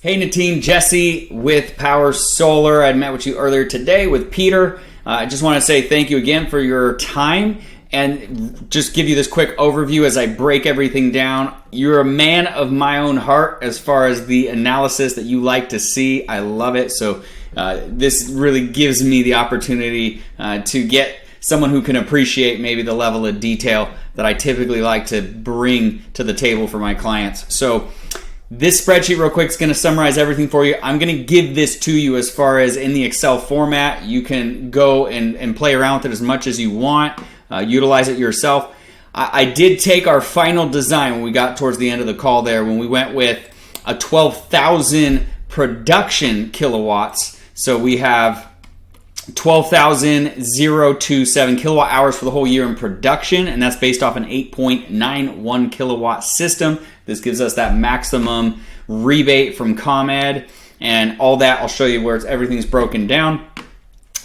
Hey Natine, Jesse with Power Solar. I met with you earlier today with Peter. I just want to say thank you again for your time and just give you this quick overview as I break everything down. You're a man of my own heart as far as the analysis that you like to see. I love it. So this really gives me the opportunity to get someone who can appreciate maybe the level of detail that I typically like to bring to the table for my clients. So this spreadsheet real quick is going to summarize everything for you. I'm going to give this to you as far as in the Excel format. You can go and play around with it as much as you want. Utilize it yourself. I did take our final design when we got towards the end of the call there, when we went with a 12,000 production kilowatts. So we have 12,027 kilowatt hours for the whole year in production, and that's based off an 8.91 kilowatt system. This gives us that maximum rebate from ComEd, and all that I'll show you where everything's broken down.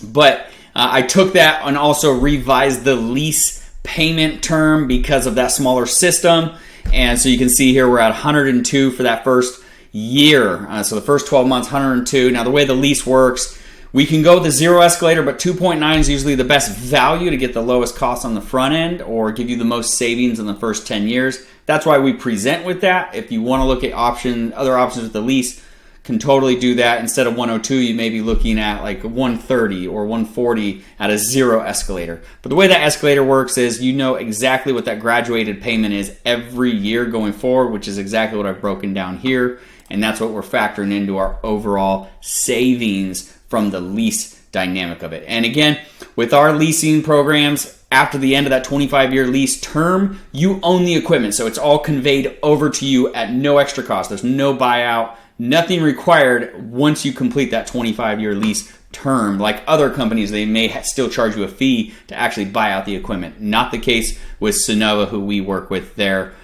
But I took that and also revised the lease payment term because of that smaller system. And so you can see here we're at 102 for that first year. So the first 12 months, 102. Now the way the lease works, we can go with the zero escalator, but 2.9 is usually the best value to get the lowest cost on the front end or give you the most savings in the first 10 years. That's why we present with that. If you want to look at other options with the lease, can totally do that. Instead of 102, you may be looking at like 130 or 140 at a zero escalator. But the way that escalator works is you know exactly what that graduated payment is every year going forward, which is exactly what I've broken down here. And that's what we're factoring into our overall savings from the lease dynamic of it. And again, with our leasing programs, after the end of that 25-year lease term, you own the equipment. So it's all conveyed over to you at no extra cost. There's no buyout, nothing required once you complete that 25-year lease term. Like other companies, they may still charge you a fee to actually buy out the equipment. Not the case with Sonova, who we work with there.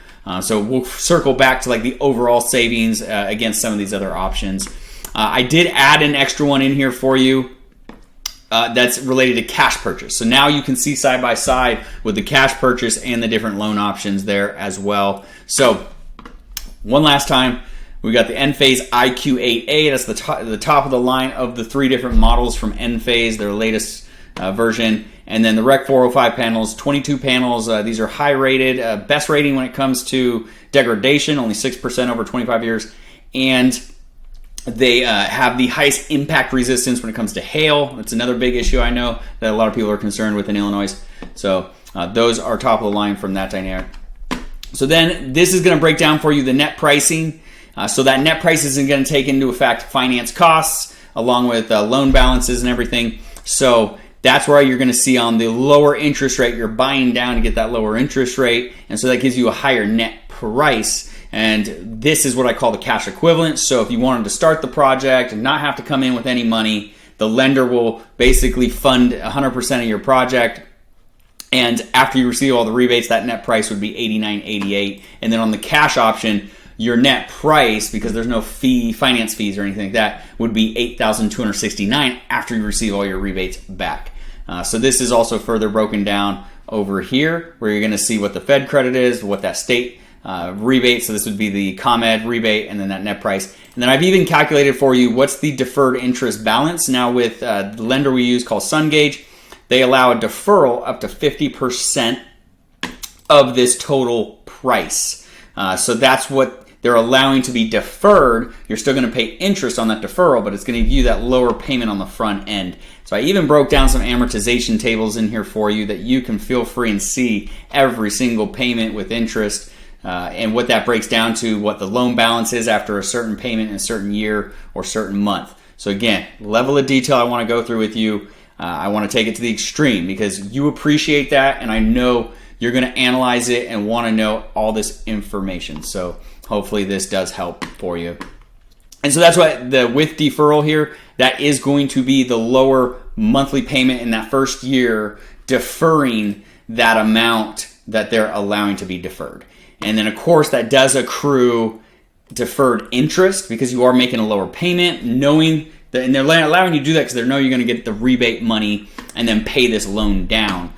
So we'll circle back to like the overall savings against some of these other options. I did add an extra one in here for you that's related to cash purchase. So now you can see side by side with the cash purchase and the different loan options there as well. So one last time, we got the Enphase IQ8A. That's the top of the line of the three different models from Enphase, their latest version. And then the Rec 405 panels, 22 panels. These are high rated, best rating when it comes to degradation, only 6% over 25 years. And they have the highest impact resistance when it comes to hail. It's another big issue I know that a lot of people are concerned with in Illinois. So those are top of the line from that dynamic. So then this is going to break down for you the net pricing. So that net price isn't going to take into effect finance costs along with loan balances and everything. So that's where you're going to see on the lower interest rate, you're buying down to get that lower interest rate. And so that gives you a higher net price. And this is what I call the cash equivalent. So if you wanted to start the project and not have to come in with any money, the lender will basically fund 100% of your project. And after you receive all the rebates, that net price would be $89.88. And then on the cash option, your net price, because there's no finance fees or anything like that, would be $8,269 after you receive all your rebates back. So this is also further broken down over here, where you're going to see what the Fed credit is, what that state rebate. So this would be the ComEd rebate, and then that net price. And then I've even calculated for you what's the deferred interest balance. Now with the lender we use called SunGage, they allow a deferral up to 50% of this total price. So that's what they're allowing to be deferred. You're still going to pay interest on that deferral, but it's going to give you that lower payment on the front end. So I even broke down some amortization tables in here for you that you can feel free and see every single payment with interest and what that breaks down to, what the loan balance is after a certain payment in a certain year or certain month. So again, level of detail I want to go through with you. I want to take it to the extreme because you appreciate that, and I know you're going to analyze it and want to know all this information. So hopefully this does help for you. And so that's why with deferral here, that is going to be the lower monthly payment in that first year, deferring that amount that they're allowing to be deferred. And then of course that does accrue deferred interest because you are making a lower payment, knowing that, and they're allowing you to do that because they know you're going to get the rebate money and then pay this loan down.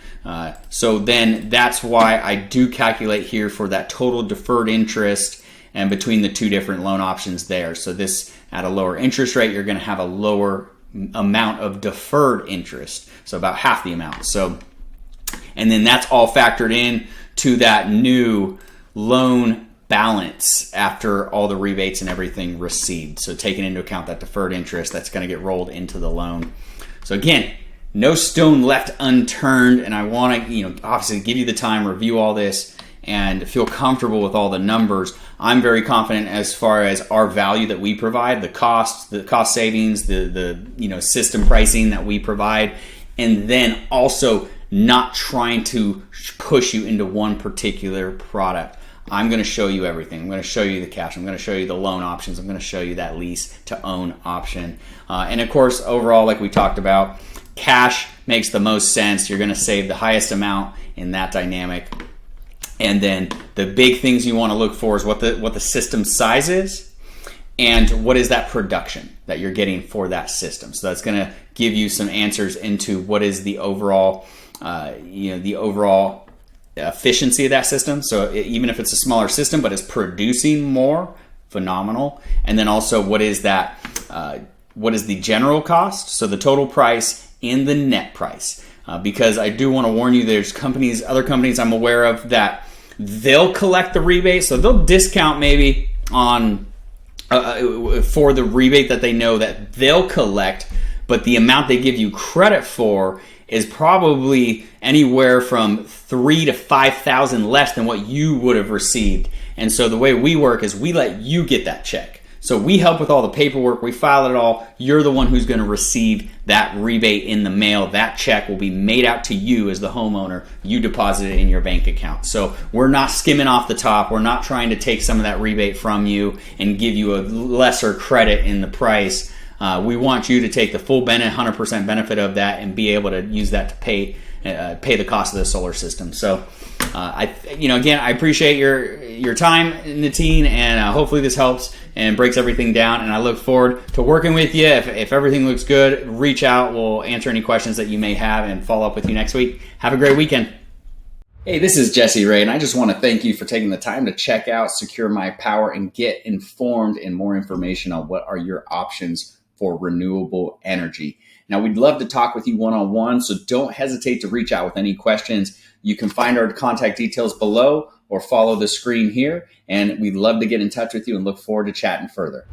So then that's why I do calculate here for that total deferred interest and between the two different loan options there. So this, at a lower interest rate, you're going to have a lower amount of deferred interest, so about half the amount. So, and then that's all factored in to that new loan balance after all the rebates and everything received. So taking into account that deferred interest that's going to get rolled into the loan. So again, no stone left unturned, and I want to, obviously give you the time, review all this, and feel comfortable with all the numbers. I'm very confident as far as our value that we provide, the cost savings, the system pricing that we provide, and then also not trying to push you into one particular product. I'm going to show you everything. I'm going to show you the cash. I'm going to show you the loan options. I'm going to show you that lease to own option. And of course, overall, like we talked about, cash makes the most sense. You're going to save the highest amount in that dynamic. And then the big things you want to look for is what the system size is and what is that production that you're getting for that system. So that's going to give you some answers into what is the overall, the overall efficiency of that system. So even if it's a smaller system, but it's producing more, phenomenal. And then also what is that? What is the general cost? So the total price and the net price. Because I do want to warn you, there's other companies I'm aware of that they'll collect the rebate, so they'll discount maybe on for the rebate that they know that they'll collect, but the amount they give you credit for is probably anywhere from $3,000 to $5,000 less than what you would have received. And so the way we work is we let you get that check. So we help with all the paperwork, we file it all. You're the one who's going to receive that rebate in the mail. That check will be made out to you as the homeowner. You deposit it in your bank account. So we're not skimming off the top. We're not trying to take some of that rebate from you and give you a lesser credit in the price. We want you to take the full 100% benefit of that and be able to use that to pay the cost of the solar system. So again, I appreciate your time, Natine, and hopefully this helps and breaks everything down. And I look forward to working with you. If everything looks good, reach out. We'll answer any questions that you may have and follow up with you next week. Have a great weekend. Hey, this is Jesse Ray, and I just want to thank you for taking the time to check out SecureMyPower and get informed and more information on what are your options for renewable energy. Now, we'd love to talk with you one-on-one, so don't hesitate to reach out with any questions. You can find our contact details below or follow the screen here, and we'd love to get in touch with you and look forward to chatting further.